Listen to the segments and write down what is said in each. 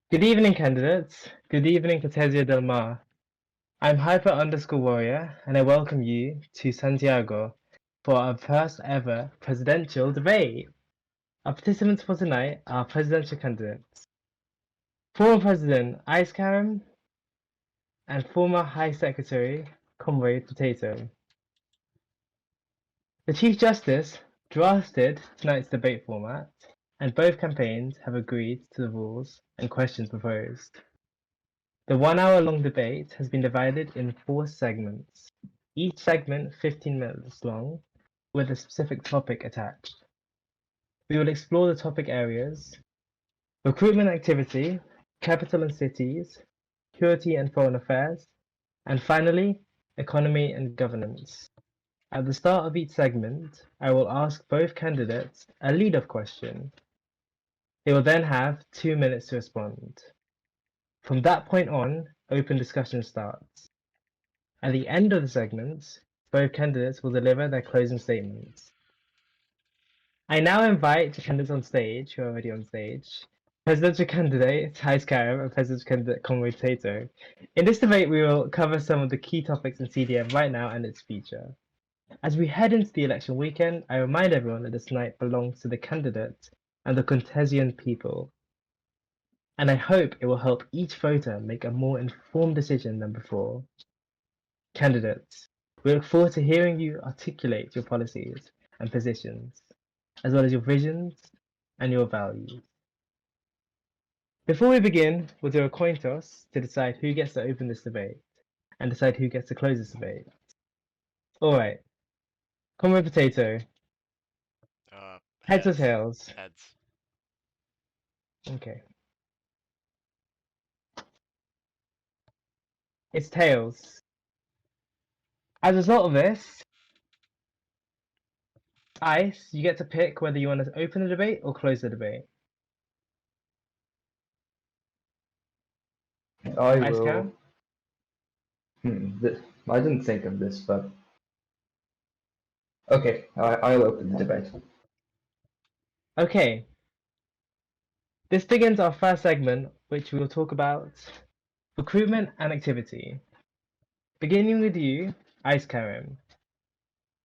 Good evening, candidates. Good evening, Cortesia Del Mar. I'm Hyper_Warrior, and I welcome you to Santiago for our first ever presidential debate. Our participants for tonight are presidential candidates. Former President IceCarim and former High Secretary CommradePotatoe. The Chief Justice drafted tonight's debate format, and both campaigns have agreed to the rules and questions proposed. The 1 hour long debate has been divided in 4 segments, each segment 15 minutes long, with a specific topic attached. We will explore the topic areas: recruitment activity, capital and cities, security and foreign affairs, and finally, economy and governance. At the start of each segment, I will ask both candidates a lead-off question. They will then have 2 minutes to respond. From that point on, open discussion starts. At the end of the segments, both candidates will deliver their closing statements. I now invite the candidates on stage, who are already on stage, presidential candidate IceCarim and presidential candidate CommradePotatoe. In this debate, we will cover some of the key topics in CDM right now and its future. As we head into the election weekend, I remind everyone that this night belongs to the candidate and the Cortesian people. And I hope it will help each voter make a more informed decision than before. Candidates, we look forward to hearing you articulate your policies and positions, as well as your visions and your values. Before we begin, we'll do a coin toss to decide who gets to open this debate and decide who gets to close this debate. Alright, CommradePotatoe, heads or tails? Heads. Okay. It's tails. As a result of this, Ice, you get to pick whether you want to open the debate or close the debate. I Ice will. Cam? I didn't think of this, but okay, I'll open the debate. Okay. This begins our first segment, which we will talk about recruitment and activity. Beginning with you, IceCarim.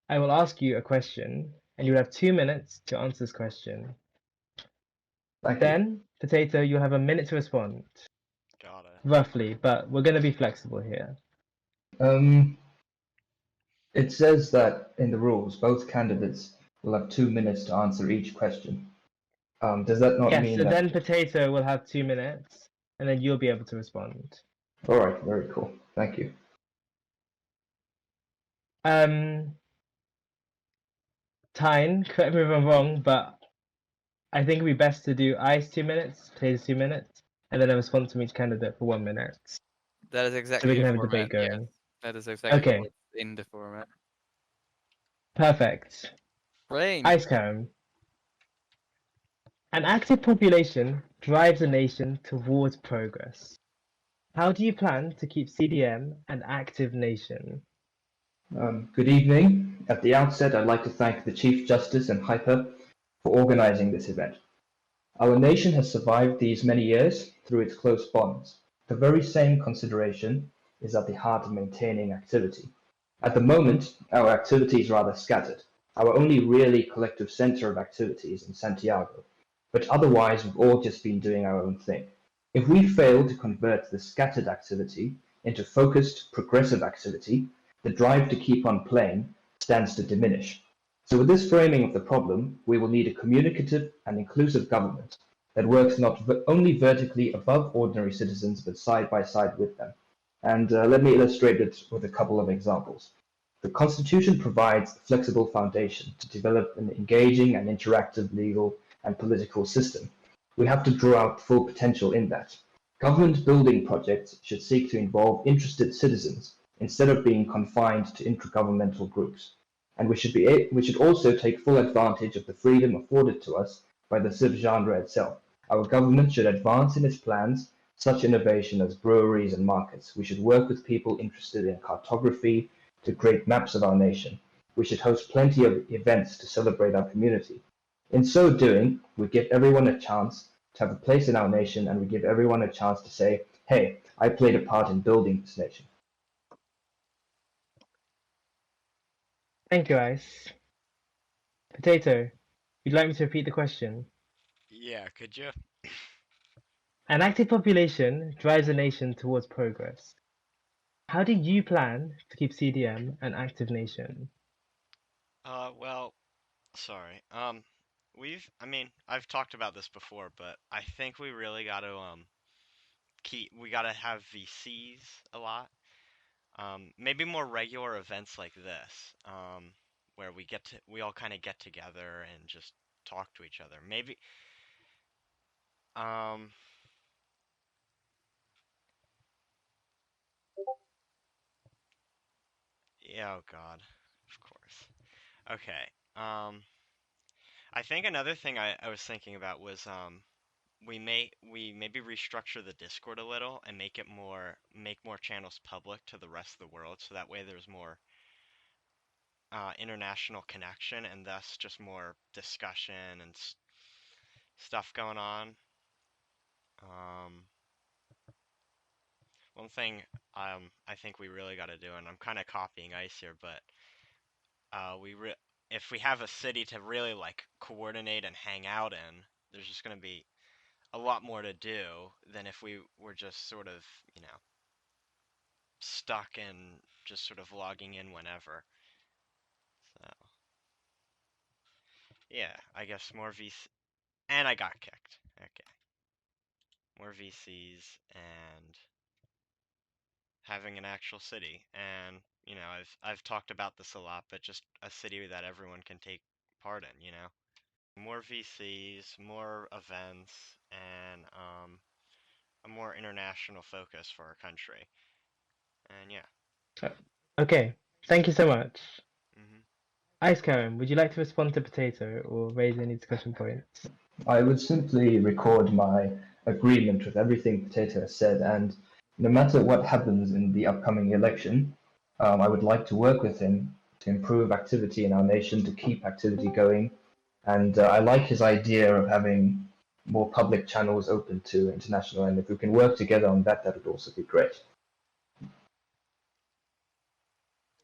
I will ask you a question, and you will have 2 minutes to answer this question. Then, Potato, you'll have a minute to respond. Got it. Roughly, but we're going to be flexible here. It says that in the rules, both candidates will have 2 minutes to answer each question. Does that not mean so that? then Potato will have 2 minutes, and then you'll be able to respond. All right, very cool. Thank you. Tyne, correct me if I'm wrong, but I think it'd be best to do Ice 2 minutes, Potatoes 2 minutes, and then a response from each candidate for 1 minute. That is exactly so we can have the a debate format, going. That is exactly Okay. what's in the format. Perfect. Brain. IceCarim. An active population drives a nation towards progress. How do you plan to keep CDM an active nation? Good evening. At the outset, I'd like to thank the Chief Justice and Hyper for organizing this event. Our nation has survived these many years through its close bonds. The very same consideration is at the heart of maintaining activity. At the moment, our activity is rather scattered. Our only really collective center of activity is in Santiago, but otherwise we've all just been doing our own thing. If we fail to convert the scattered activity into focused, progressive activity, the drive to keep on playing stands to diminish. So with this framing of the problem, we will need a communicative and inclusive government that works not only vertically above ordinary citizens, but side by side with them. And let me illustrate it with a couple of examples. The Constitution provides a flexible foundation to develop an engaging and interactive legal and political system. We have to draw out full potential in that. Government building projects should seek to involve interested citizens instead of being confined to intergovernmental groups. And we should also take full advantage of the freedom afforded to us by the civ genre itself. Our government should advance in its plans such innovation as breweries and markets. We should work with people interested in cartography to create maps of our nation. We should host plenty of events to celebrate our community. In so doing, we give everyone a chance to have a place in our nation, and we give everyone a chance to say, hey, I played a part in building this nation. Thank you, Ice. Potato, you'd like me to repeat the question? Yeah, could you? An active population drives a nation towards progress. How do you plan to keep CDM an active nation? Well, sorry. I mean, I've talked about this before, but I think we really got to we got to have VCs a lot. Maybe more regular events like this, where we all kind of get together and just talk to each other. Maybe, um, yeah, oh God, of course. Okay. I think another thing I was thinking about was we maybe restructure the Discord a little and make more channels public to the rest of the world, so that way there's more international connection and thus just more discussion and stuff going on. Um, One thing I think we really got to do, and I'm kind of copying Ice here, but if we have a city to really like coordinate and hang out in, there's just going to be a lot more to do than if we were just sort of, you know, stuck and just sort of logging in whenever. So, yeah, I guess more VC. And I got kicked. Okay. More VCs and having an actual city. And, you know, I've talked about this a lot, but just a city that everyone can take part in, you know. More VCs, more events, and a more international focus for our country. And yeah. Okay, thank you so much. Hmm. IceCarim, would you like to respond to Potato or raise any discussion points? I would simply record my agreement with everything Potato has said, and no matter what happens in the upcoming election, I would like to work with him to improve activity in our nation, to keep activity going, and I like his idea of having more public channels open to international, and if we can work together on that, that would also be great.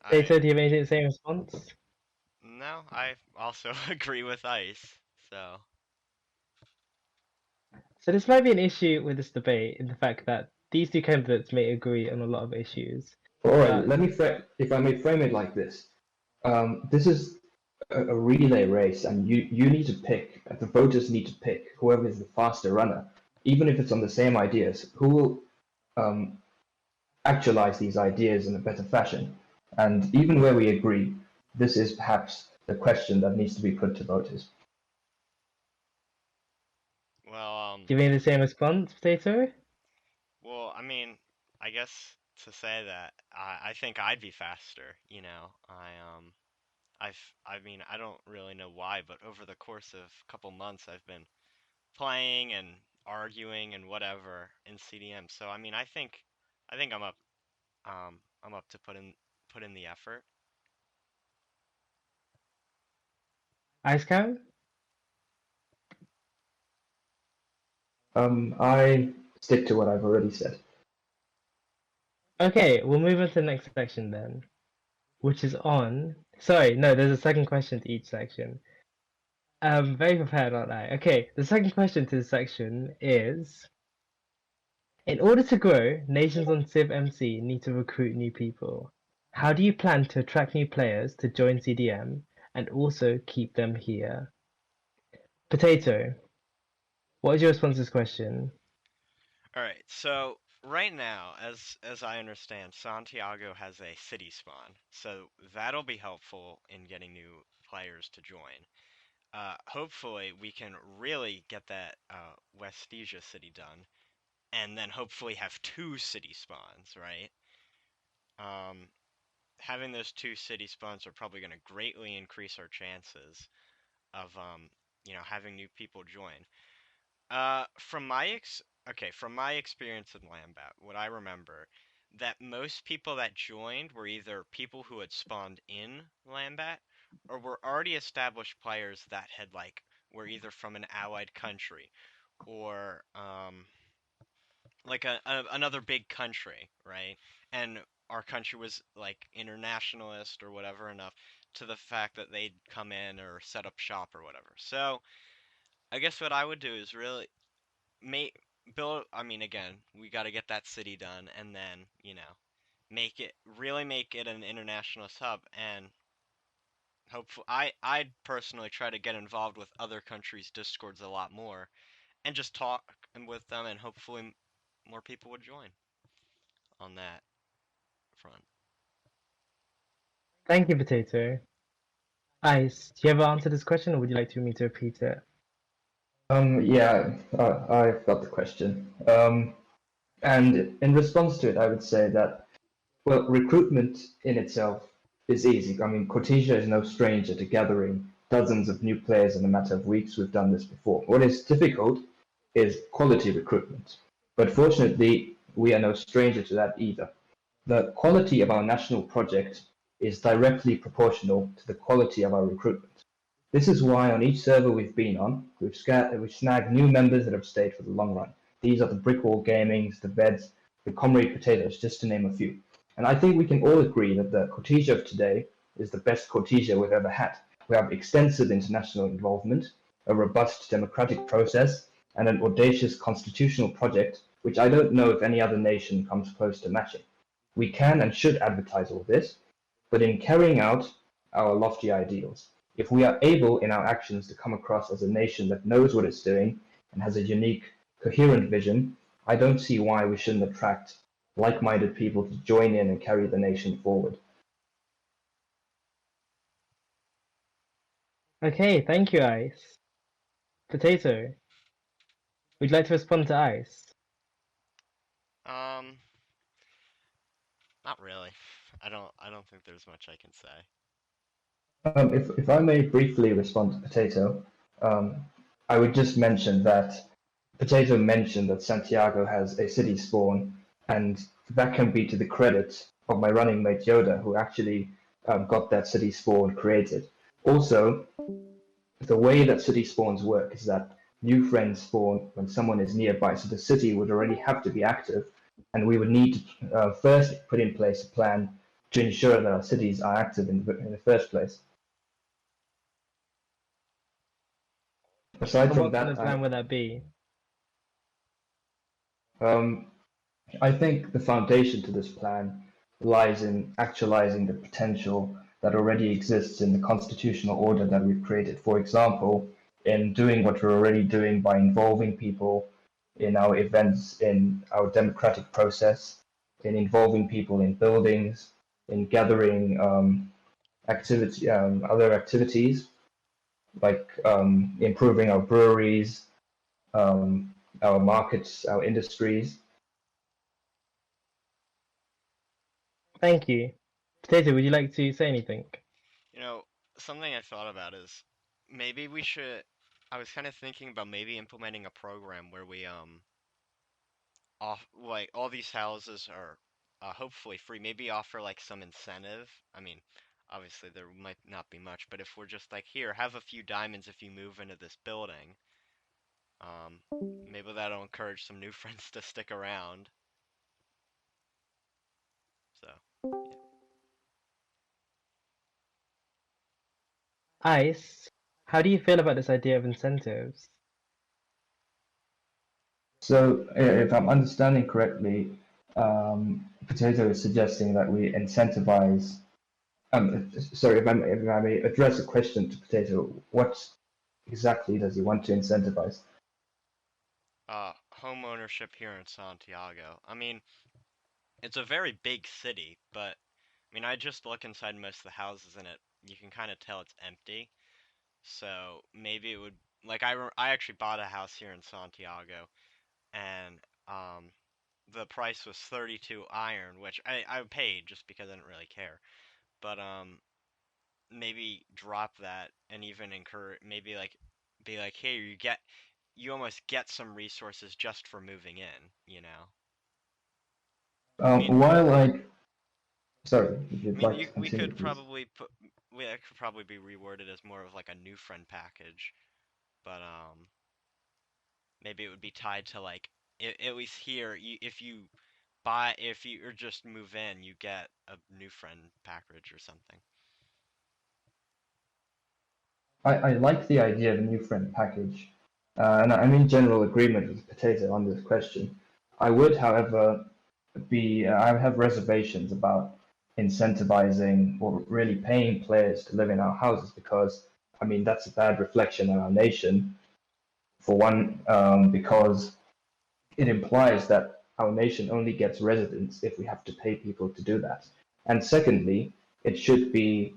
Potato, do you have anything to say in response? No, I also agree with Ice. So, So this might be an issue with this debate in the fact that these two candidates may agree on a lot of issues. All right, let me if I may frame it like this. This is a relay race, and you need to pick, the voters need to pick whoever is the faster runner, even if it's on the same ideas, who will actualize these ideas in a better fashion. And even where we agree, this is perhaps the question that needs to be put to voters. well, Do you have the same response, Potato? well, I mean, I guess to say that I think I'd be faster, you know. I mean, I don't really know why, but over the course of a couple months I've been playing and arguing and whatever in CDM. So, I mean, I think I'm up to put in the effort. IceCarim? I stick to what I've already said. Okay, we'll move on to the next section then, which is on. Sorry, no, there's a second question to each section. Very prepared, aren't I? Okay, the second question to this section is: in order to grow, nations on CivMC need to recruit new people. How do you plan to attract new players to join CDM and also keep them here? Potato, what is your response to this question? All right. So, right now, as I understand, Santiago has a city spawn. So, that'll be helpful in getting new players to join. Hopefully we can really get that Westesia city done, and then hopefully have two city spawns, right? Um, Having those two city spawns are probably going to greatly increase our chances of you know, having new people join. From my from my experience in Lambat, what I remember that most people that joined were either people who had spawned in Lambat or were already established players that had like were either from an allied country or like another big country, right? And our country was like internationalist or whatever enough to the fact that they'd come in or set up shop or whatever. So I guess what I would do is really make build. I mean, again, we got to get that city done, and then make it an internationalist hub, and hopefully, I'd personally try to get involved with other countries' discords a lot more, and just talk with them, and hopefully more people would join on that front. Thank you, Potato. Ice, do you ever answer this question, or would you like me to repeat it? Yeah, I've got the question. And in response to it, I would say that, well, recruitment in itself is easy. I mean, Cortesia is no stranger to gathering dozens of new players in a matter of weeks. We've done this before. What is difficult is quality recruitment. But fortunately, we are no stranger to that either. The quality of our national project is directly proportional to the quality of our recruitment. This is why on each server we've been on, we've snagged new members that have stayed for the long run. These are the Brickwall Gamings, the Beds, the CommradePotatoes, just to name a few. And I think we can all agree that the Cortesia of today is the best Cortesia we've ever had. We have extensive international involvement, a robust democratic process, and an audacious constitutional project, which I don't know if any other nation comes close to matching. We can and should advertise all this, but in carrying out our lofty ideals, if we are able in our actions to come across as a nation that knows what it's doing and has a unique, coherent vision, I don't see why we shouldn't attract like-minded people to join in and carry the nation forward. Okay, thank you, Ice. Potato, would you like to respond to Ice? Um, Not really. I don't think there's much I can say. If I may briefly respond to Potato, I would just mention that Potato mentioned that Santiago has a city spawn, and that can be to the credit of my running mate Yoda, who actually got that city spawn created. Also, the way that city spawns work is that new friends spawn when someone is nearby, so the city would already have to be active, and we would need to first put in place a plan to ensure that our cities are active in the first place. Aside And from what kind of that, plan would that be? um, I think the foundation to this plan lies in actualizing the potential that already exists in the constitutional order that we've created. For example, in doing what we're already doing by involving people in our events, in our democratic process, in involving people in buildings, in gathering other activities like improving our breweries, our markets, our industries. Thank you. Potato, would you like to say anything? You know, something I thought about is maybe we should. I was kind of thinking about maybe implementing a program where we off like all these houses are hopefully free. Maybe offer like some incentive. I mean, obviously there might not be much, but if we're just like here, have a few diamonds if you move into this building, um, maybe that'll encourage some new friends to stick around. So yeah. Ice, how do you feel about this idea of incentives? So, if I'm understanding correctly, Potato is suggesting that we incentivize. Sorry, if I may address a question to Potato, what exactly does he want to incentivize? Home ownership here in Santiago. I mean, it's a very big city, but I mean, I just look inside most of the houses in it. You can kind of tell it's empty. So maybe it would like I actually bought a house here in Santiago, and the price was 32 iron, which I paid just because I didn't really care. But maybe drop that and even encourage maybe like be like, hey, you almost get some resources just for moving in, you know. I mean, While I, sorry, if I you'd mean, like to we continue, could please. probably put that could probably be reworded as more of like a new friend package, but maybe it would be tied to like at least here, if you're just move in, you get a new friend package or something. I like the idea of a new friend package, and I'm in general agreement with Potato on this question. I would, however, I have reservations about incentivizing or really paying players to live in our houses because, I mean, that's a bad reflection on our nation. For one, because it implies that our nation only gets residents if we have to pay people to do that. And secondly, it should be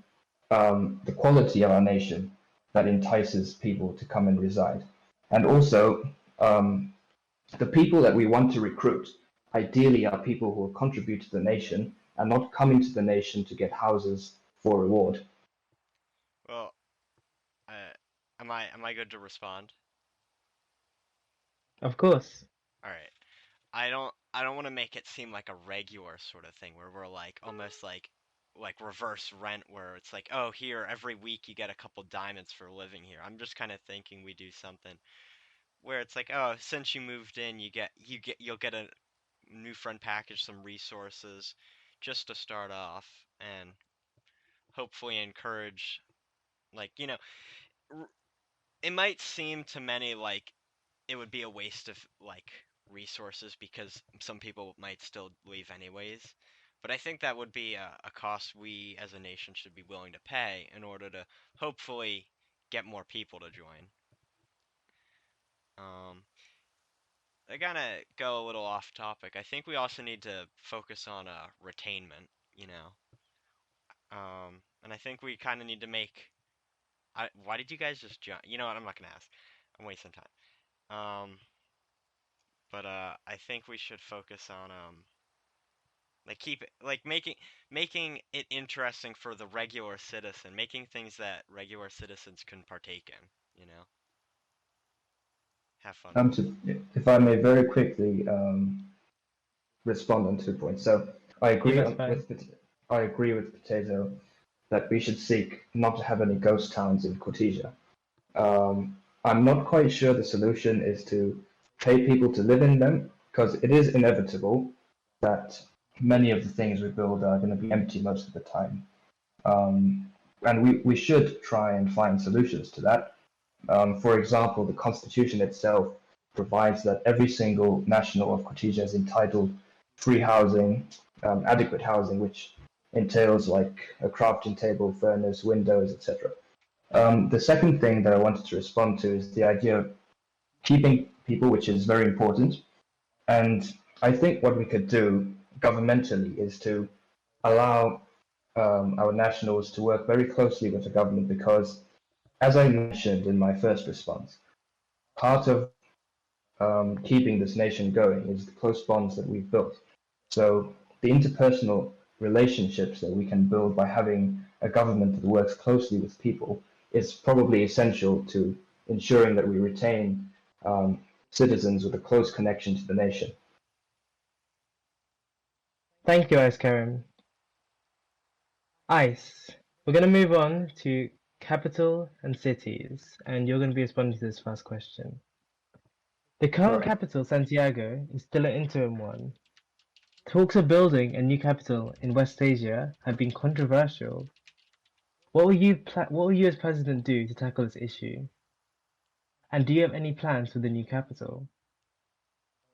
the quality of our nation that entices people to come and reside. And also, the people that we want to recruit ideally are people who will contribute to the nation and not come into the nation to get houses for reward. Well, am I good to respond? Of course. All right. I don't want to make it seem like a regular sort of thing where we're like almost like reverse rent where it's like, oh, here every week you get a couple diamonds for living here. I'm just kind of thinking we do something where it's like, oh, since you moved in, you'll get a new friend package, some resources just to start off and hopefully encourage like, it might seem to many like it would be a waste of like resources because some people might still leave anyways. But I think that would be a cost we as a nation should be willing to pay in order to hopefully get more people to join. I gotta go a little off topic. I think we also need to focus on retainment, and I think we kind of need to make. Why did you guys just jump? You know what? I'm not gonna ask. I'm wasting time. But I think we should focus on like keep it like making it interesting for the regular citizen, making things that regular citizens can partake in. Have fun with. If I may very quickly respond on 2 points. So I agree Yeah, that's fine. I agree with Potato that we should seek not to have any ghost towns in Cortesia. I'm not quite sure the solution is to pay people to live in them because it is inevitable that many of the things we build are going to be empty most of the time. And we should try and find solutions to that. For example, the Constitution itself provides that every single national of Cortesia is entitled free housing, adequate housing, which entails like a crafting table, furnace, windows, etc. The second thing that I wanted to respond to is the idea of keeping people, which is very important. And I think what we could do governmentally is to allow our nationals to work very closely with the government because, as I mentioned in my first response, part of keeping this nation going is the close bonds that we've built. So the interpersonal relationships that we can build by having a government that works closely with people is probably essential to ensuring that we retain citizens with a close connection to the nation. Thank you, IceCarim. Ice. We're going to move on to capital and cities, and you're going to be responding to this first question. The current Right. capital, Santiago, is still an interim one. Talks of building a new capital in Westesia have been controversial. What will you as president do to tackle this issue? And do you have any plans for the new capital?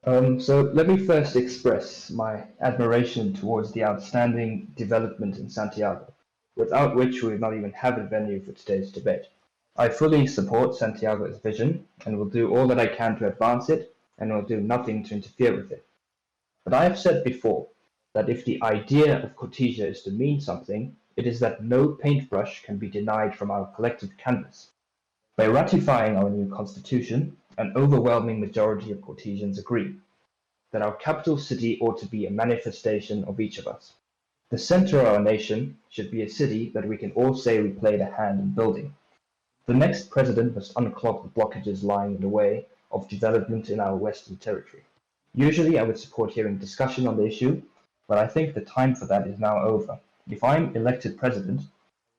So let me first express my admiration towards the outstanding development in Santiago, without which we would not even have a venue for today's debate. I fully support Santiago's vision and will do all that I can to advance it and will do nothing to interfere with it. But I have said before that if the idea of Cortesia is to mean something, it is that no paintbrush can be denied from our collective canvas. By ratifying our new constitution, an overwhelming majority of Cortesians agree that our capital city ought to be a manifestation of each of us. The center of our nation should be a city that we can all say we played a hand in building. The next president must unclog the blockages lying in the way of development in our Western Territory. Usually I would support hearing discussion on the issue, but I think the time for that is now over. If I am elected president,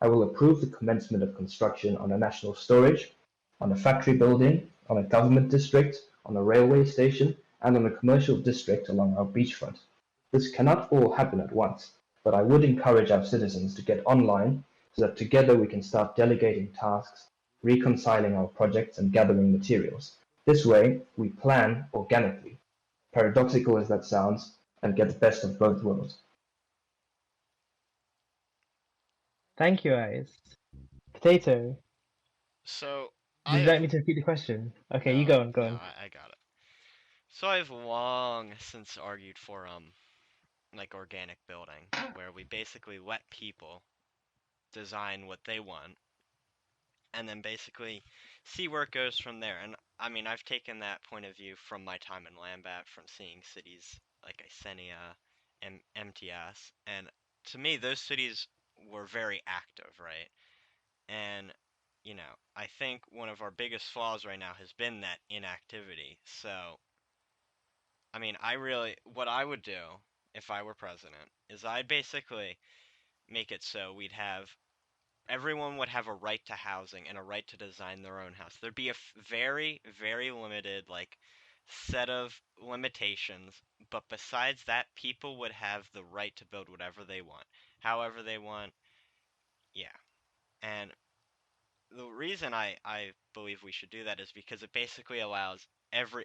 I will approve the commencement of construction on a national storage, on a factory building, on a government district, on a railway station, and on a commercial district along our beachfront. This cannot all happen at once, but I would encourage our citizens to get online so that together we can start delegating tasks, reconciling our projects, and gathering materials. This way, we plan organically, paradoxical as that sounds, and get the best of both worlds. Thank you, Ice. Potato, So would you like me to repeat the question? Okay, you go on, go no, on. I got it. So I've long since argued for like organic building, where we basically let people design what they want, and then basically see where it goes from there. And I mean, I've taken that point of view from my time in Lambat, from seeing cities like Icenia and MTS, and to me, those cities were very active, right? And you know, I think one of our biggest flaws right now has been that inactivity. So, I mean, what I would do if I were president is I'd basically make it so everyone would have a right to housing and a right to design their own house. There'd be a very, very limited, like, set of limitations, but besides that, people would have the right to build whatever they want, however they want. Yeah. And the reason I believe we should do that is because it basically allows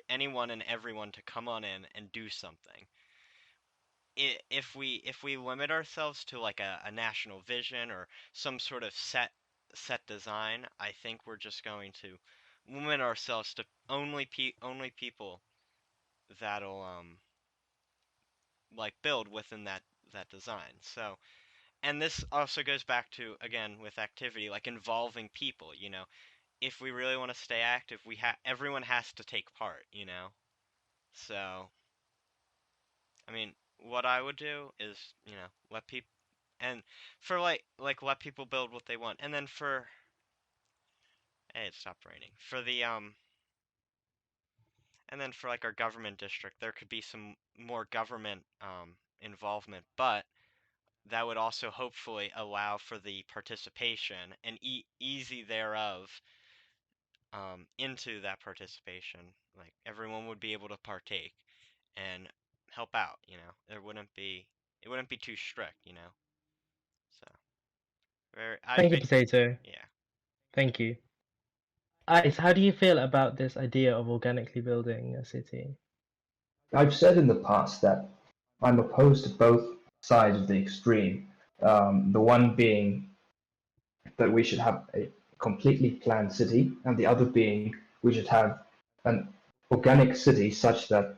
anyone and everyone to come on in and do something. If we limit ourselves to like a national vision or some sort of set design, I think we're just going to limit ourselves to only people that'll like build within that design. So, and this also goes back to, again, with activity, like involving people, you know. If we really want to stay active, everyone has to take part, you know. So, I mean, what I would do is, you know, let people, and for like let people build what they want, and then hey, it stopped raining. And then for like our government district, there could be some more government involvement, but that would also hopefully allow for the participation and easy thereof into that participation. Like everyone would be able to partake and help out, you know. It wouldn't be too strict, you know. So Thank you, Potato. yeah. Thank you. Ice, how do you feel about this idea of organically building a city? I've said in the past that I'm opposed to both sides of the extreme. The one being that we should have a completely planned city, and the other being we should have an organic city such that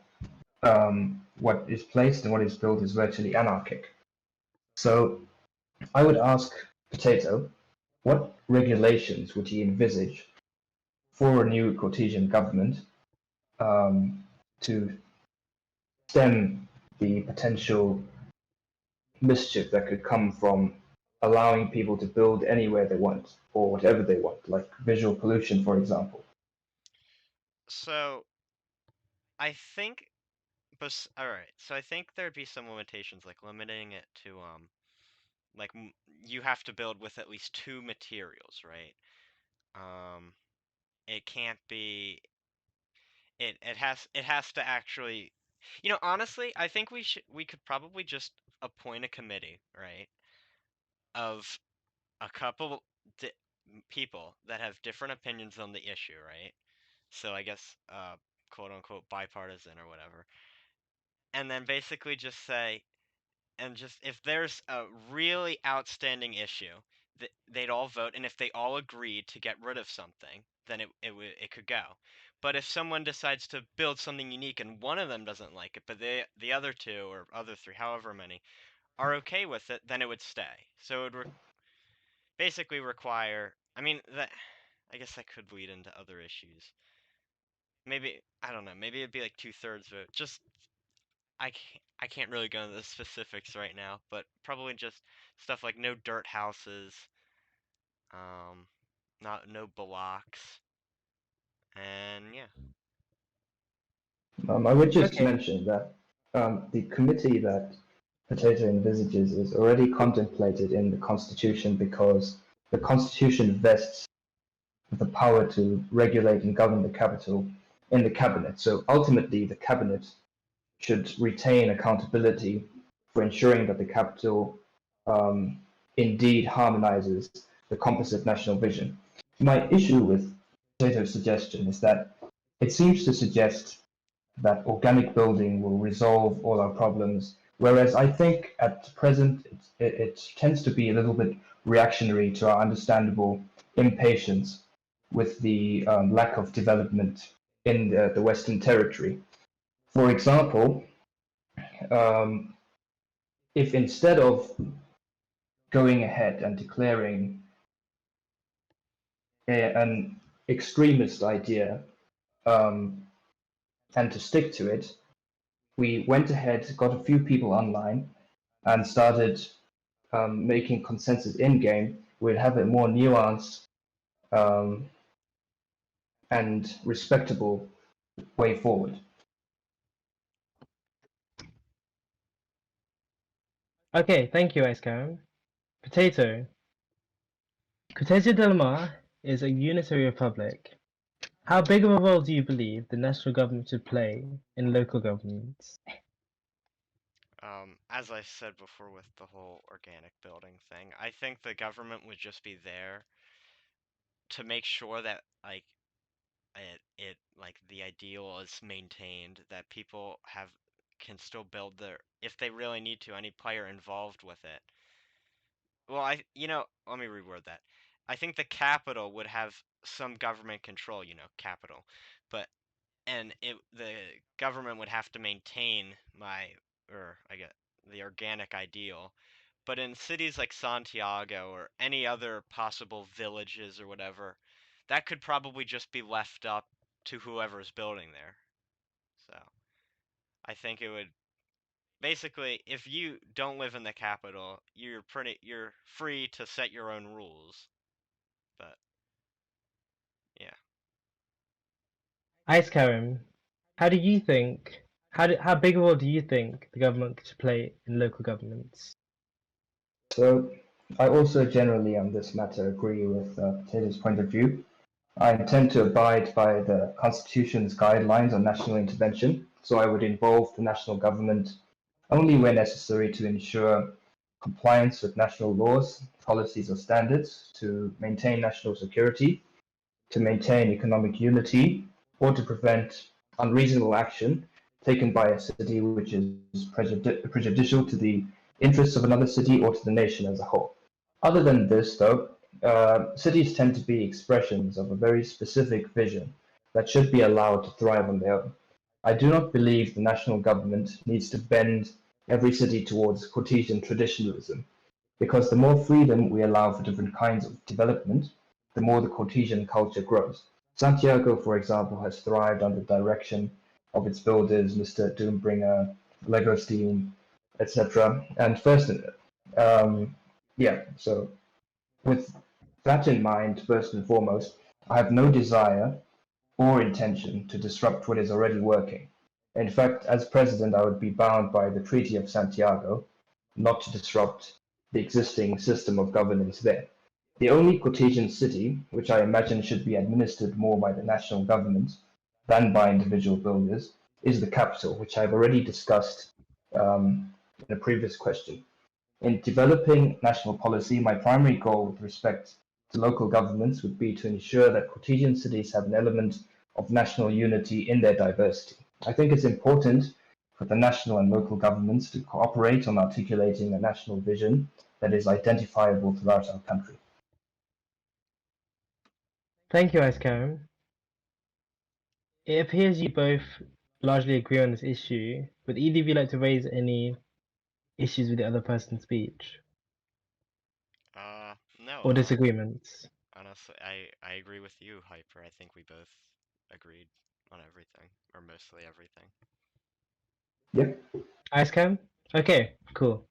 what is placed and what is built is virtually anarchic. So I would ask Potato, what regulations would he envisage for a new Cortesian government to stem the potential mischief that could come from allowing people to build anywhere they want or whatever they want, like visual pollution, for example? So I think, all right. So I think there'd be some limitations, like limiting it to like you have to build with at least 2 materials, right? It can't be. It has to actually. You know, honestly, I think we could probably just appoint a committee, right, of a couple people that have different opinions on the issue, right? So I guess quote unquote bipartisan or whatever. And then basically just say, and just if there's a really outstanding issue, they'd all vote, and if they all agreed to get rid of something, then it could go. But if someone decides to build something unique and one of them doesn't like it, but the other 2 or other 3, however many, are okay with it, then it would stay. So it would basically require. I mean, I guess that could lead into other issues. Maybe, I don't know. Maybe it'd be like 2/3 vote. Just I can't really go into the specifics right now, but probably just stuff like no dirt houses, no blocks, and yeah. I would just Okay. mention that the committee that Potato envisages is already contemplated in the Constitution because the Constitution vests the power to regulate and govern the capital in the cabinet. So ultimately, the cabinet should retain accountability for ensuring that the capital indeed harmonizes the composite national vision. My issue with Potato's suggestion is that it seems to suggest that organic building will resolve all our problems, whereas I think at present it tends to be a little bit reactionary to our understandable impatience with the lack of development in the Western Territory. For example, if instead of going ahead and declaring an extremist idea and to stick to it, we went ahead, got a few people online, and started making consensus in-game, we'd have a more nuanced and respectable way forward. Okay, thank you, IceCarim. Potato. Cortesia Del Mar is a unitary republic. How big of a role do you believe the national government should play in local governments? As I said before with the whole organic building thing, I think the government would just be there to make sure that like the ideal is maintained, that people can still build if they really need to, any player involved with it. Well, let me reword that. I think the capital would have some government control, capital, but the government would have to maintain the organic ideal. But in cities like Santiago or any other possible villages or whatever, that could probably just be left up to whoever's building there. So I think it would basically, if you don't live in the capital, you're free to set your own rules. But yeah. IceCarim, how big a role do you think the government should play in local governments? So I also generally on this matter agree with Potato's point of view. I intend to abide by the Constitution's guidelines on national intervention, so I would involve the national government only where necessary to ensure compliance with national laws, policies, or standards, to maintain national security, to maintain economic unity, or to prevent unreasonable action taken by a city which is prejudicial to the interests of another city or to the nation as a whole. Other than this, though, cities tend to be expressions of a very specific vision that should be allowed to thrive on their own. I do not believe the national government needs to bend every city towards Cortesian traditionalism, because the more freedom we allow for different kinds of development, the more the Cortesian culture grows. Santiago, for example, has thrived under the direction of its builders, Mr. Doombringer, Legostein, etc. And so with that in mind, first and foremost, I have no desire or intention to disrupt what is already working. In fact, as president, I would be bound by the Treaty of Santiago not to disrupt the existing system of governance there. The only Cortesian city, which I imagine should be administered more by the national government than by individual builders, is the capital, which I've already discussed in a previous question. In developing national policy, my primary goal with respect to local governments would be to ensure that Cortesian cities have an element of national unity in their diversity. I think it's important for the national and local governments to cooperate on articulating a national vision that is identifiable throughout our country. Thank you, IceCarim. It appears you both largely agree on this issue. Would either of you like to raise any issues with the other person's speech No. or disagreements? Honestly, I agree with you, Hyper. I think we both agreed on everything, or mostly everything. Yep. IceCarim? Okay, cool.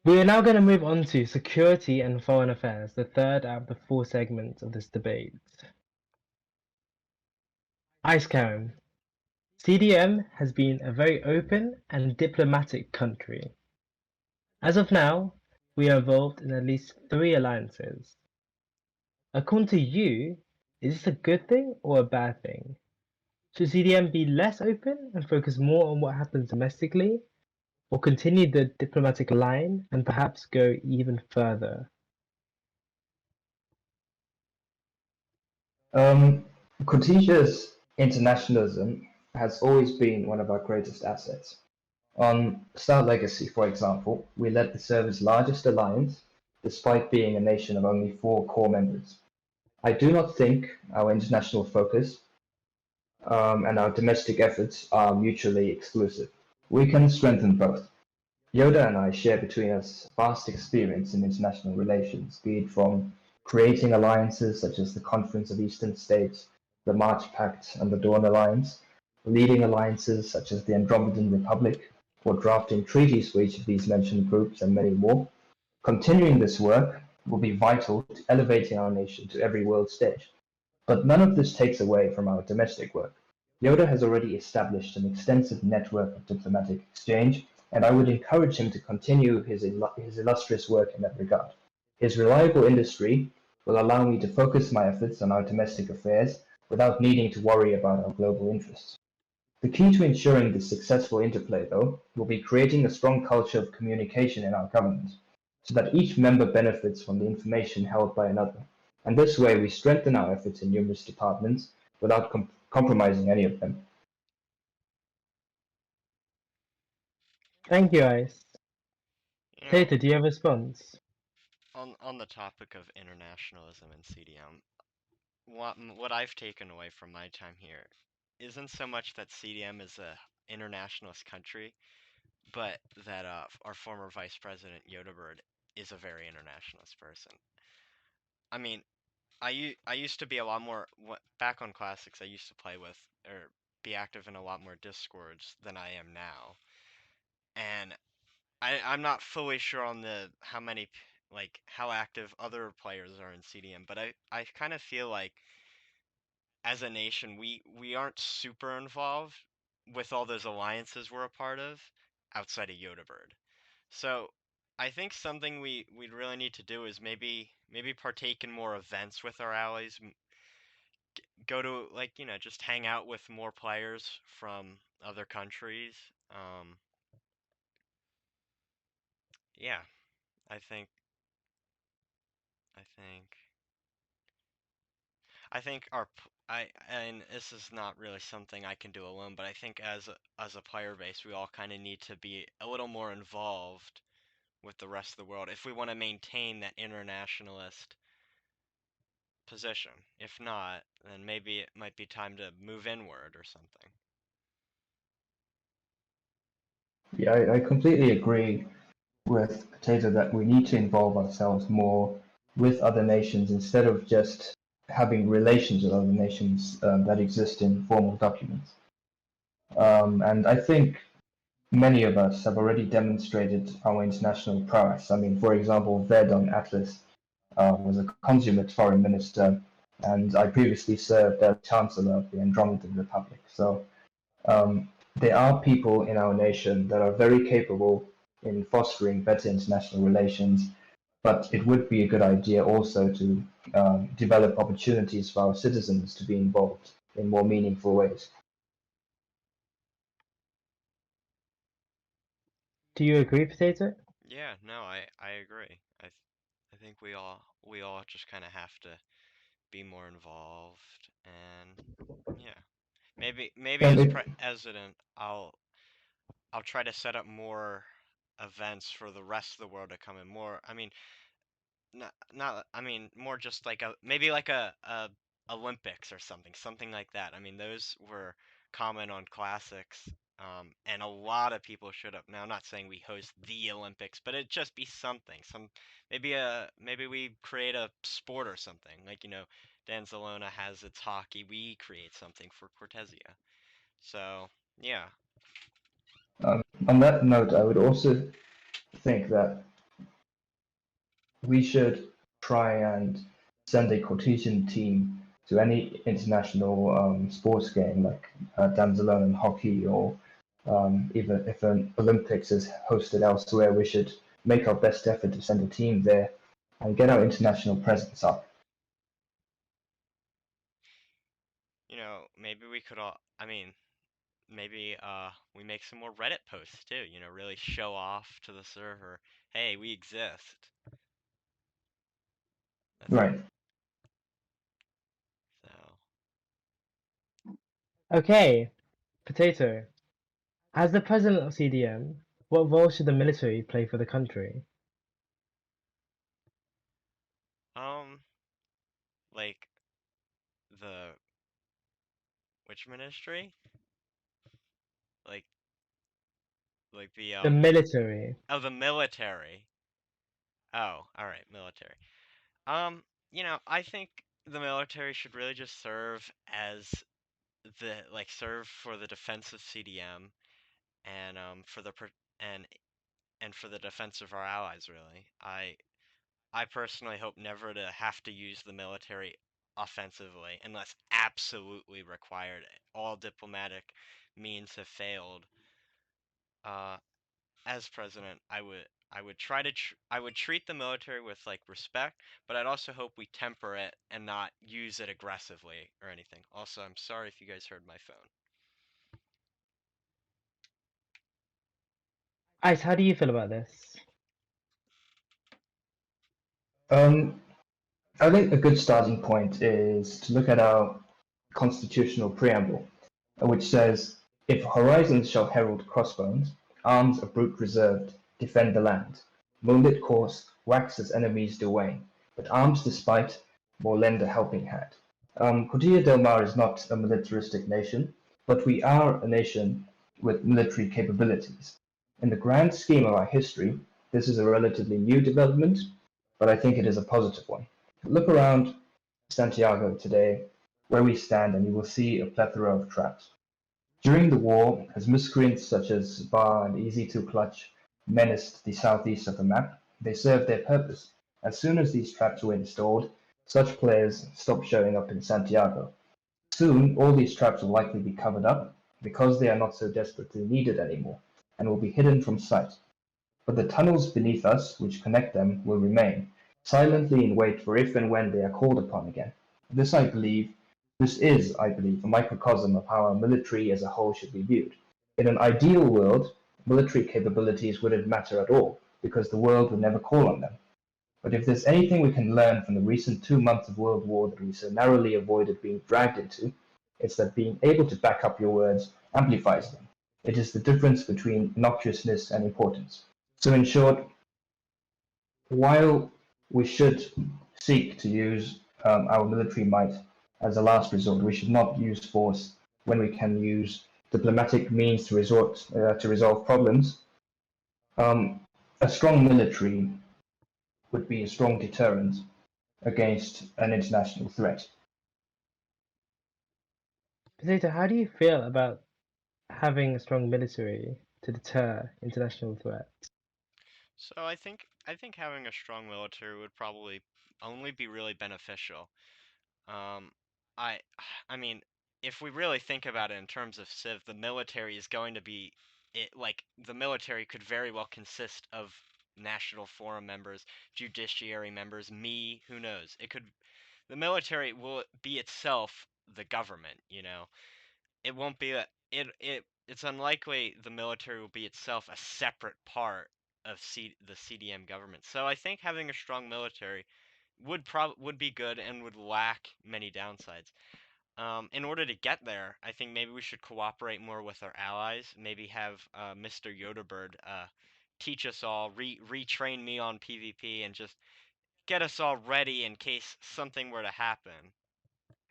We are now going to move on to security and foreign affairs, the third out of the 4 segments of this debate. IceCarim. CDM has been a very open and diplomatic country. As of now, we are involved in at least 3 alliances. According to you, is this a good thing or a bad thing? Should CDM be less open and focus more on what happens domestically, or continue the diplomatic line and perhaps go even further? Cortesia's internationalism has always been one of our greatest assets. On Star Legacy, for example, we led the server's largest alliance, despite being a nation of only 4 core members. I do not think our international focus and our domestic efforts are mutually exclusive. We can strengthen both. Yoda and I share between us vast experience in international relations, be it from creating alliances such as the Conference of Eastern States, the March Pact, and the Dawn Alliance, leading alliances such as the Andromedan Republic, or drafting treaties for each of these mentioned groups, and many more. Continuing this work will be vital to elevating our nation to every world stage. But none of this takes away from our domestic work. Yoda has already established an extensive network of diplomatic exchange, and I would encourage him to continue his illustrious work in that regard. His reliable industry will allow me to focus my efforts on our domestic affairs without needing to worry about our global interests. The key to ensuring this successful interplay, though, will be creating a strong culture of communication in our government, so that each member benefits from the information held by another. And this way we strengthen our efforts in numerous departments without compromising any of them. Thank you, Ice. You know, Potato, do you have a response? on the topic of internationalism and CDM, what I've taken away from my time here isn't so much that CDM is a internationalist country, but that our former Vice President Yodabird is a very internationalist person. I mean, I used to be a lot more back on Classics. I used to play with or be active in a lot more Discords than I am now, and I'm not fully sure on the how many how active other players are in CDM, but I kind of feel like as a nation we aren't super involved with all those alliances we're a part of outside of Yodabird. So I think something we'd really need to do is maybe partake in more events with our allies, go to just hang out with more players from other countries. Yeah, I think I think I think and this is not really something I can do alone, but I think as a player base, we all kind of need to be a little more involved with the rest of the world if we want to maintain that internationalist position. If not, then maybe it might be time to move inward or something. Yeah, I completely agree with Potato that we need to involve ourselves more with other nations instead of just having relations with other nations that exist in formal documents. And I think many of us have already demonstrated our international prowess. I mean, for example, Verdon Atlas was a consummate foreign minister, and I previously served as Chancellor of the Andromedan Republic. So there are people in our nation that are very capable in fostering better international relations, but it would be a good idea also to develop opportunities for our citizens to be involved in more meaningful ways. Do you agree, Potato? Yeah, no, I agree. I think we all just kind of have to be more involved, and yeah, maybe And as if president, I'll try to set up more events for the rest of the world to come in. More, I mean, not I mean more just like maybe like a Olympics or something like that. I mean, those were common on Classics, and a lot of people showed up. Now, I'm not saying we host the Olympics, but it'd just be something. Maybe we create a sport or something. Like, Danzelona has its hockey. We create something for Cortesia. So yeah, on that note, I would also think that we should try and send a Cortesian team to any international sports game like Danzelone and hockey, or even if an Olympics is hosted elsewhere, we should make our best effort to send a team there and get our international presence up. maybe we could all. I mean, maybe we make some more Reddit posts too. You know, really show off to the server. Hey, we exist. That's Right. So. Okay, Potato. As the President of CDM, what role should the military play for the country? Like the which ministry? Like the The military. oh, the military. Oh, all right, military. You know, I think the military should really just serve as serve for the defense of CDM and and for the defense of our allies. Really, I personally hope never to have to use the military offensively unless absolutely required. All diplomatic means have failed. Uh, as president, I would try to I would treat the military with like respect, but I'd also hope we temper it and not use it aggressively or anything. Also, I'm sorry if you guys heard my phone. Ice, how do you feel about this? I think a good starting point is to look at our constitutional preamble, which says, "If horizons shall herald crossbones, arms a brute reserved, defend the land. Moonlit course, wax as enemies do wane, but arms despite, more lend a helping hand." Cortesia Del Mar is not a militaristic nation, but we are a nation with military capabilities. In the grand scheme of our history, this is a relatively new development, but I think it is a positive one. Look around Santiago today, where we stand, and you will see a plethora of traps. During the war, as miscreants such as Bar and Easy to Clutch menaced the southeast of the map, they served their purpose. As soon as these traps were installed, such players stopped showing up in Santiago. Soon, all these traps will likely be covered up because they are not so desperately needed anymore and will be hidden from sight. But the tunnels beneath us, which connect them, will remain, silently in wait for if and when they are called upon again. This is, I believe, a microcosm of how our military as a whole should be viewed. In an ideal world, military capabilities wouldn't matter at all, because the world would never call on them. But if there's anything we can learn from the recent 2 months of World War that we so narrowly avoided being dragged into, it's that being able to back up your words amplifies them. It is the difference between innocuousness and importance. So in short, while we should seek to use our military might as a last resort, we should not use force when we can use diplomatic means to resolve problems. A strong military would be a strong deterrent against an international threat. Potato, how do you feel about having a strong military to deter international threats? So I think having a strong military would probably only be really beneficial. Um, I I mean, if we really think about it in terms of Civ, the military is going to be the military could very well consist of National Forum members, judiciary members, me, who knows? The military will be itself the government, you know. It won't be it's unlikely the military will be itself a separate part of the CDM government. So I think having a strong military would be good and would lack many downsides. In order to get there, I think maybe we should cooperate more with our allies. Maybe have Mr. Yoderbird teach us all, retrain me on PvP, and just get us all ready in case something were to happen.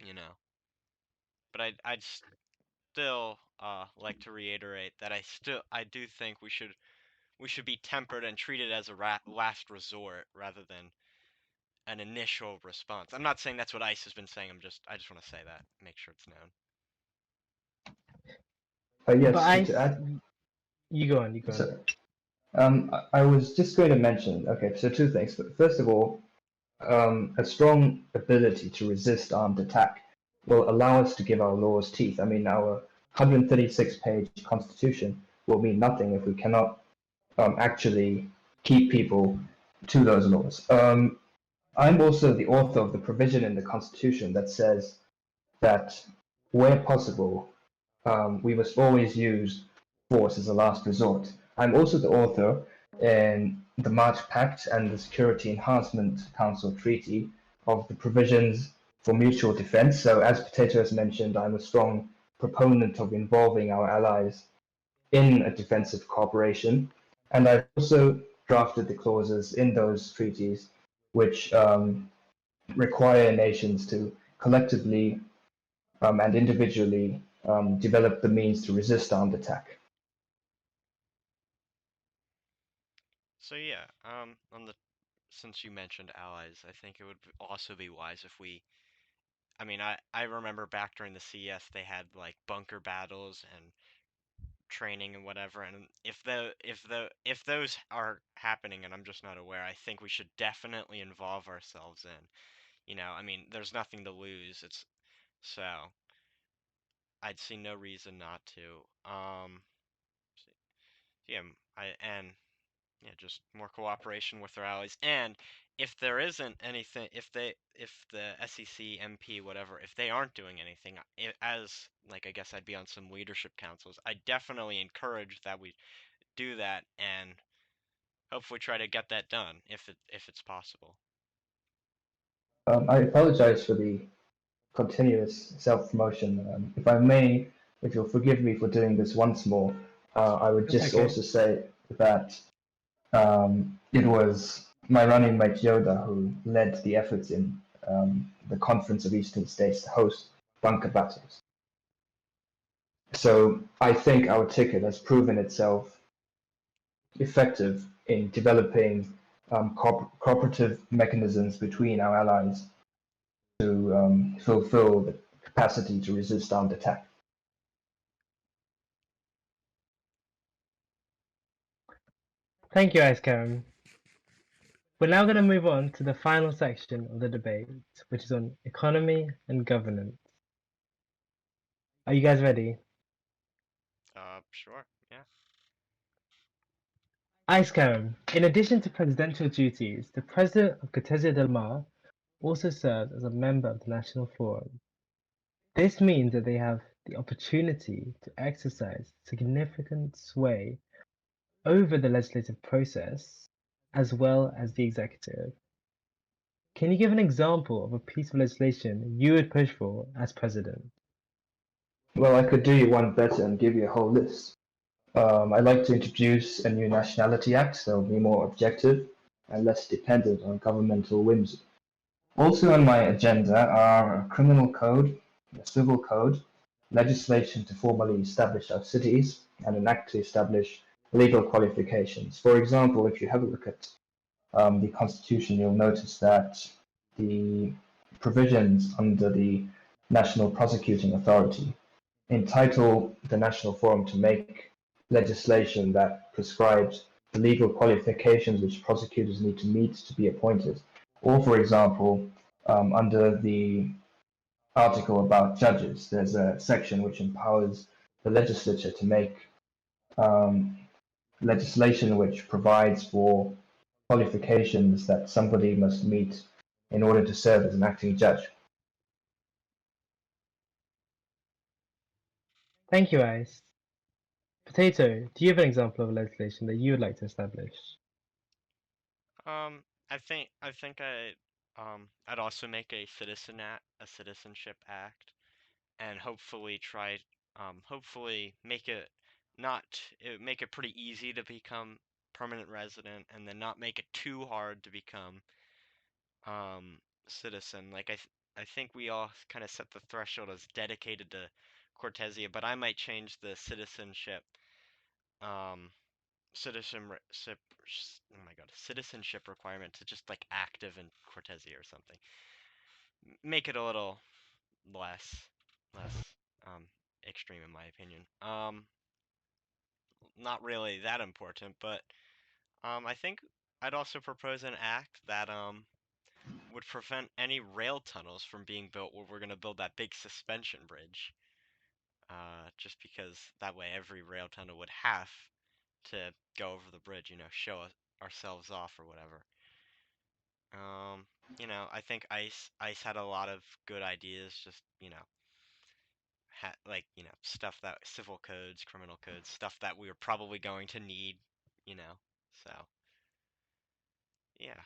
You know. But I'd still like to reiterate that I do think we should be tempered and treated as a last resort rather than an initial response. I'm not saying that's what ICE has been saying. I just want to say that, make sure it's known. Yes, But Ice, to add, you go on, you go on. so, I was just going to mention, okay, so two things. First of all, a strong ability to resist armed attack will allow us to give our laws teeth. I mean, our 136-page constitution will mean nothing if we cannot actually keep people to those laws. I'm also the author of the provision in the constitution that says that where possible, we must always use force as a last resort. I'm also the author in the March Pact and the Security Enhancement Council Treaty of the provisions for mutual defense. So, as Potato has mentioned, I'm a strong proponent of involving our allies in a defensive cooperation. And I've also drafted the clauses in those treaties which require nations to collectively and individually develop the means to resist armed attack. So yeah, on the since you mentioned allies, I think it would also be wise if we. I mean, I remember back during the CS they had like bunker battles and training and whatever, and if those are happening and I'm just not aware, I think we should definitely involve ourselves in. I mean, there's nothing to lose. It's so I'd see no reason not to. Yeah, I and yeah, just more cooperation with our allies. And if there isn't anything, if the SEC, MP, whatever, if they aren't doing anything, as like I guess I'd be on some leadership councils, I definitely encourage that we do that and hopefully try to get that done if it's possible. I apologize for the continuous self-promotion. If I may, if you'll forgive me for doing this once more, I would That's just okay. also say that it was my running mate Yoda who led the efforts in the Conference of Eastern States to host bunker battles. So I think our ticket has proven itself effective in developing cooperative mechanisms between our allies to fulfill the capacity to resist armed attack. Thank you, IceCarim. We're now going to move on to the final section of the debate, which is on economy and governance. Are you guys ready? Sure, yeah. IceCarim. In addition to presidential duties, the President of Cortesia Del Mar also serves as a member of the National Forum. This means that they have the opportunity to exercise significant sway over the legislative process as well as the executive. Can you give an example of a piece of legislation you would push for as president? Well, I could do you one better and give you a whole list. I'd like to introduce a new Nationality Act that will be more objective and less dependent on governmental whimsy. Also on my agenda are a criminal code, a civil code, legislation to formally establish our cities, and an act to establish legal qualifications. For example, if you have a look at the Constitution, you'll notice that the provisions under the National Prosecuting Authority entitle the National Forum to make legislation that prescribes the legal qualifications which prosecutors need to meet to be appointed. Or, for example, under the article about judges, there's a section which empowers the legislature to make um, legislation which provides for qualifications that somebody must meet in order to serve as an acting judge. Thank you, Ice. Potato, do you have an example of legislation that you would like to establish? I'd also make a citizenship act, and hopefully hopefully make it pretty easy to become permanent resident, and then not make it too hard to become citizen. I think we all kind of set the threshold as dedicated to Cortesia, but I might change the um citizenship oh my god, citizenship requirement to just like active in Cortesia or something. Make it a little less um extreme in my opinion. Not really that important, but I think I'd also propose an act that would prevent any rail tunnels from being built where we're going to build that big suspension bridge. Just because that way every rail tunnel would have to go over the bridge, show ourselves off or whatever. I think Ice had a lot of good ideas. Just like, stuff that civil codes, criminal codes, stuff that we were probably going to need, So, yeah.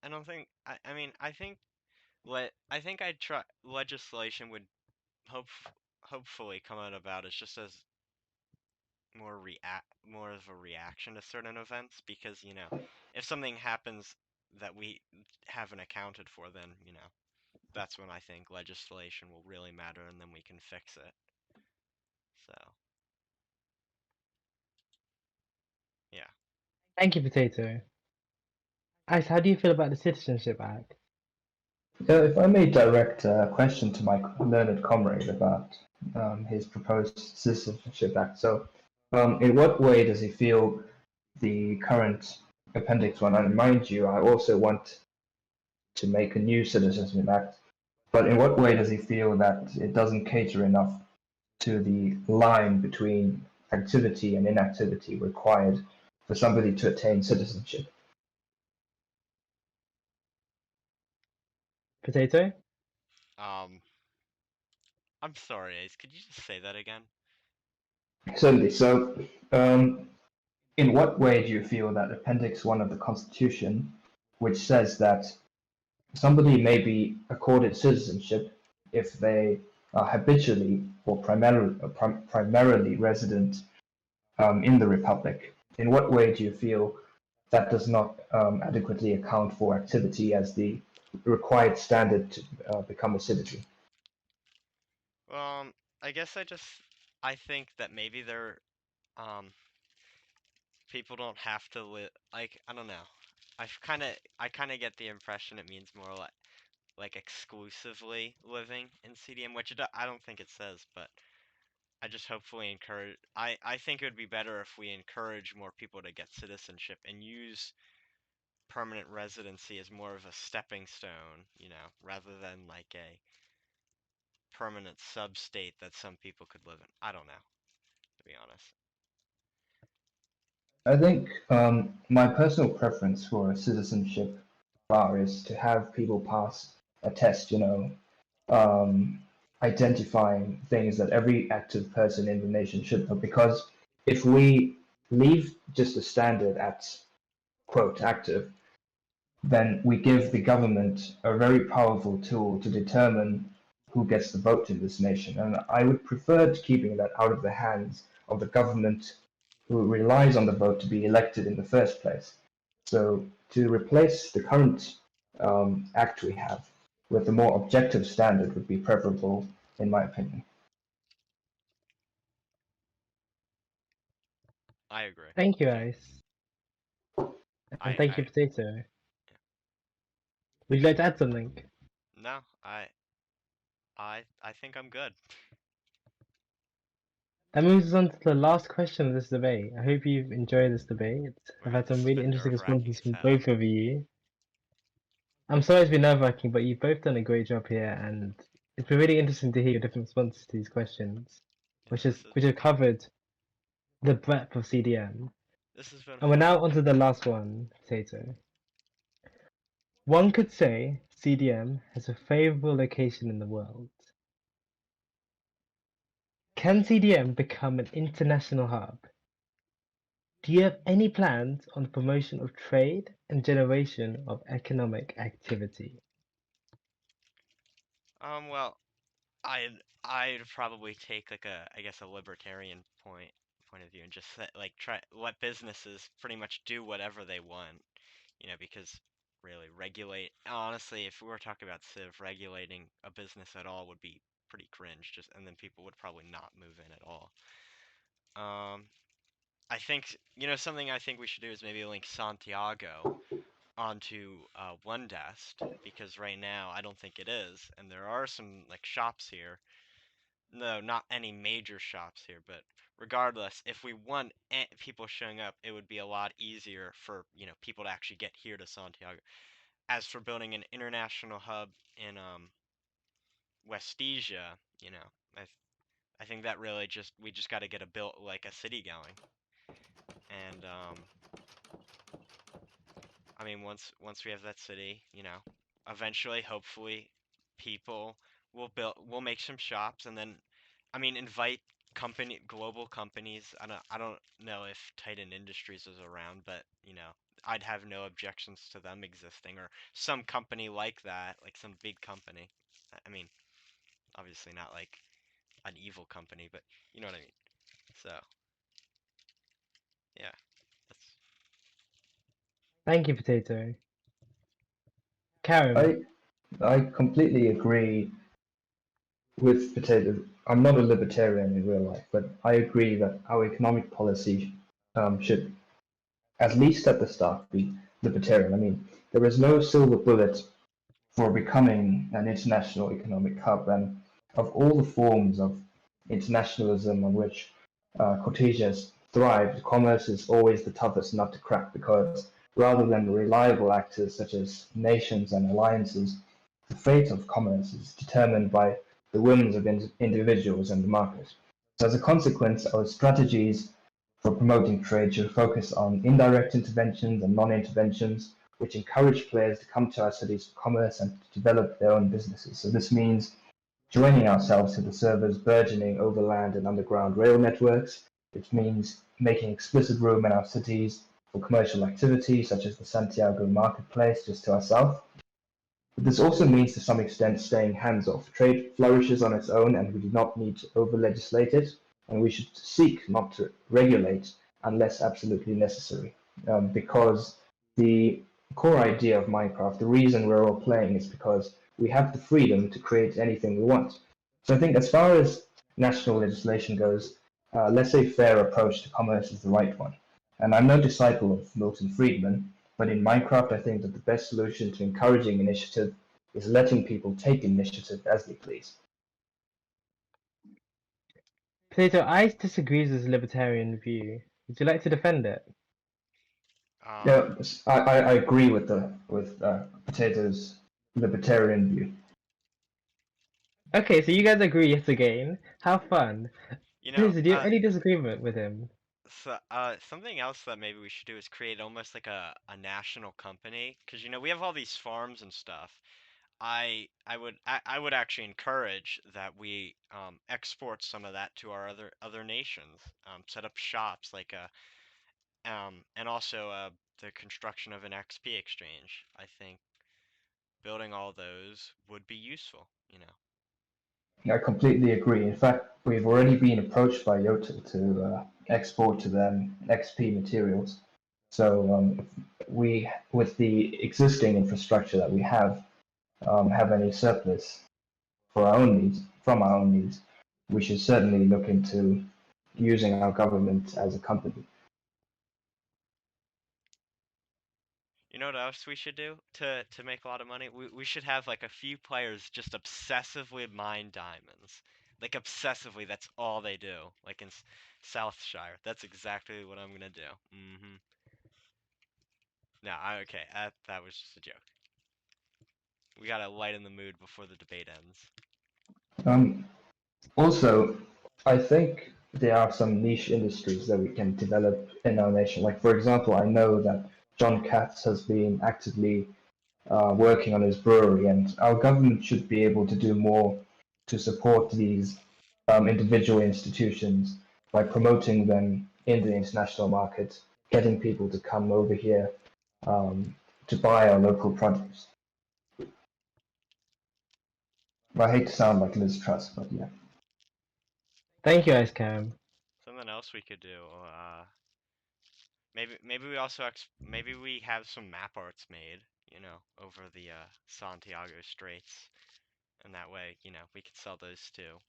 I don't think I mean, I think I'd try legislation would hope hopefully come out about as just as more of a reaction to certain events, because if something happens that we haven't accounted for, then that's when I think legislation will really matter, and then we can fix it. So yeah. Thank you, Potato. Ice, how do you feel about the Citizenship Act? If I may direct a question to my learned comrade about his proposed Citizenship Act. So, in what way does he feel the current Appendix 1, and mind you, I also want to make a new Citizenship Act, but in what way does he feel that it doesn't cater enough to the line between activity and inactivity required for somebody to attain citizenship? Potato? I'm sorry, Ace, could you just say that again? Certainly. So, in what way do you feel that Appendix 1 of the Constitution, which says that somebody may be accorded citizenship if they are habitually or primarily resident in the Republic, in what way do you feel that does not adequately account for activity as the required standard to become a citizen? I guess I think that maybe um, people don't have to live, like, I don't know. I kind of get the impression it means more like exclusively living in CDM, which I don't think it says, but I just hopefully encourage. I think it would be better if we encourage more people to get citizenship and use permanent residency as more of a stepping stone, rather than like a permanent sub-state that some people could live in. I don't know, to be honest. I think my personal preference for a citizenship bar is to have people pass a test, um, identifying things that every active person in the nation should know. Because if we leave just the standard at quote active, then we give the government a very powerful tool to determine who gets the vote in this nation. And I would prefer to keeping that out of the hands of the government who relies on the vote to be elected in the first place. So to replace the current act we have with a more objective standard would be preferable, in my opinion. I agree. Thank you, Ice. And thank you, I Potato. Would you like to add something? no, I think I'm good. That moves us on to the last question of this debate. I hope you've enjoyed this debate. I've Right, had this some has really been interesting nerve-wracking responses as from hell. both of you. I'm sorry it's been nerve-wracking, but you've both done a great job here, and it's been really interesting to hear your different responses to these questions, Yeah, which have covered the breadth of CDM. this has been And we're fun. now onto the last one, Potato. One could say CDM has a favorable location in the world. Can CDM become an international hub? Do you have any plans on the promotion of trade and generation of economic activity? Well, I'd probably take like I guess a libertarian point of view, and just like let businesses pretty much do whatever they want, because really honestly, if we were talking about Civ, regulating a business at all would be pretty cringe, and then people would probably not move in at all. I think, something I think we should do is maybe link Santiago onto Westest, because right now I don't think it is, and there are some like shops here. No, not any major shops here, but regardless, if we want people showing up, it would be a lot easier for people to actually get here to Santiago. As for building an international hub in Westesia, I think that really we just got to get a city going, and I mean once we have that city, eventually, hopefully, people we'll make some shops, and then, I mean, invite global companies. I don't know if Titan Industries is around, but I'd have no objections to them existing, or some company like that, like some big company. I mean, obviously not like an evil company, but you know what I mean. So, yeah, that's Thank you, Potato. Karen, I completely agree with Potato. I'm not a libertarian in real life, but I agree that our economic policy should, at least at the start, be libertarian. I mean, there is no silver bullet for becoming an international economic hub, and of all the forms of internationalism on which Cortesia has thrived, commerce is always the toughest nut to crack because rather than reliable actors such as nations and alliances, the fate of commerce is determined by the whims of individuals and the market. So as a consequence, our strategies for promoting trade should focus on indirect interventions and non-interventions, which encourage players to come to our cities for commerce and to develop their own businesses. So this means joining ourselves to the server's burgeoning overland and underground rail networks, which means making explicit room in our cities for commercial activity, such as the Santiago marketplace just to our south. But this also means to some extent staying hands-off. Trade flourishes on its own and we do not need to over-legislate it, and we should seek not to regulate unless absolutely necessary. Because the core idea of Minecraft, the reason we're all playing is because we have the freedom to create anything we want. So I think as far as national legislation goes, let's say fair approach to commerce is the right one. And I'm no disciple of Milton Friedman, but in Minecraft, I think that the best solution to encouraging initiative is letting people take initiative as they please. Potato, I disagree with this libertarian view. Would you like to defend it? Yeah, I agree with Potato's libertarian view. Okay, so you guys agree yet again. How fun. you know, Potato, do you have any disagreement with him? So, something else that maybe we should do is create almost like a national company, because we have all these farms and stuff. I would actually encourage that we export some of that to our other nations. Set up shops like and also the construction of an XP exchange. I think building all those would be useful. I completely agree. In fact, we've already been approached by Yota to export to them XP materials. So we, with the existing infrastructure that we have any surplus for our own needs, from our own needs, we should certainly look into using our government as a company. You know what else we should do to make a lot of money? We should have like a few players just obsessively mine diamonds. Like obsessively, that's all they do. Like in Southshire. That's exactly what I'm gonna do. No, okay, that was just a joke. We gotta lighten the mood before the debate ends. Also, I think there are some niche industries that we can develop in our nation. Like, for example, I know that John Katz has been actively working on his brewery, and our government should be able to do more to support these individual institutions by promoting them in the international market, getting people to come over here to buy our local produce. I hate to sound like Liz Truss, but yeah. Thank you, IceCarim. Something else we could do. Maybe we also maybe we have some map arts made, over the Santiago Straits, and that way, we could sell those too.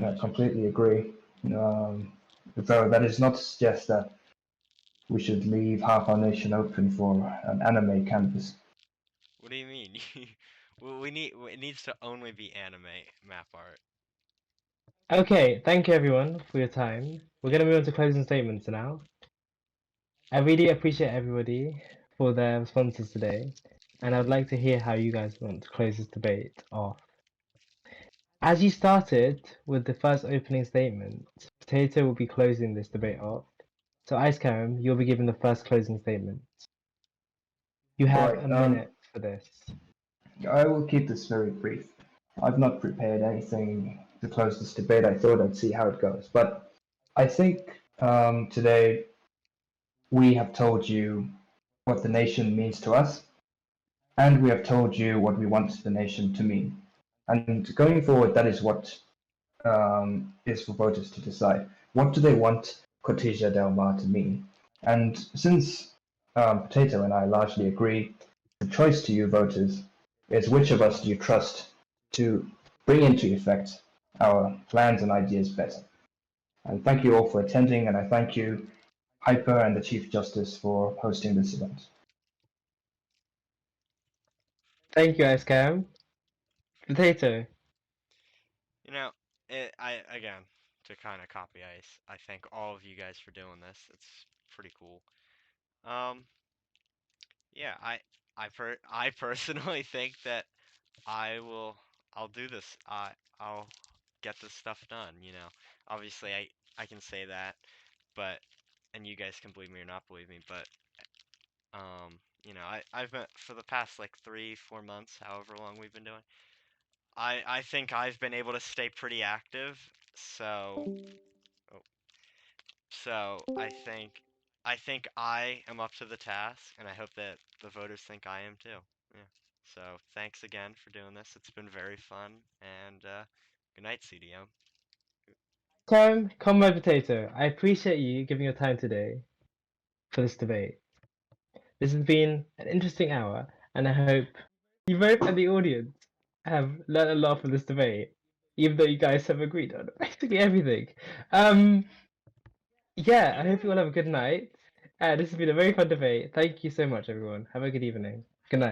I completely agree. Though that is not to suggest that we should leave half our nation open for an anime canvas. What do you mean? It needs to only be anime map art. Okay, thank you everyone for your time. We're going to move on to closing statements now. I really appreciate everybody for their responses today, and I'd like to hear how you guys want to close this debate off. As you started with the first opening statement, Potato will be closing this debate off. So IceCarim, you'll be giving the first closing statement. You have Right, a minute for this. I will keep this very brief. I've not prepared anything to close this debate. I thought I'd see how it goes. But I think today we have told you what the nation means to us, and we have told you what we want the nation to mean. And going forward, that is what is for voters to decide. What do they want Cortesia Del Mar to mean? And since Potato and I largely agree, the choice to you voters is which of us do you trust to bring into effect our plans and ideas better. And thank you all for attending, and I thank you, Hyper and the Chief Justice, for hosting this event. Thank you, IceCarim. Potato. You know, again, to kind of copy Ice, I thank all of you guys for doing this. It's pretty cool. Yeah, I personally think that I'll do this. I'll get this stuff done, you know. Obviously I can say that, but and you guys can believe me or not believe me, but you know, I've been for the past like 3-4 months, however long we've been doing, I think I've been able to stay pretty active, so I think I am up to the task, and I hope that the voters think I am too. Yeah. So thanks again for doing this. It's been very fun, and good night, CDM. Comrade Potato, I appreciate you giving your time today for this debate. This has been an interesting hour, and I hope you both and the audience have learned a lot from this debate, even though you guys have agreed on basically everything. Yeah, I hope you all have a good night. This has been a very fun debate. Thank you so much, everyone. Have a good evening.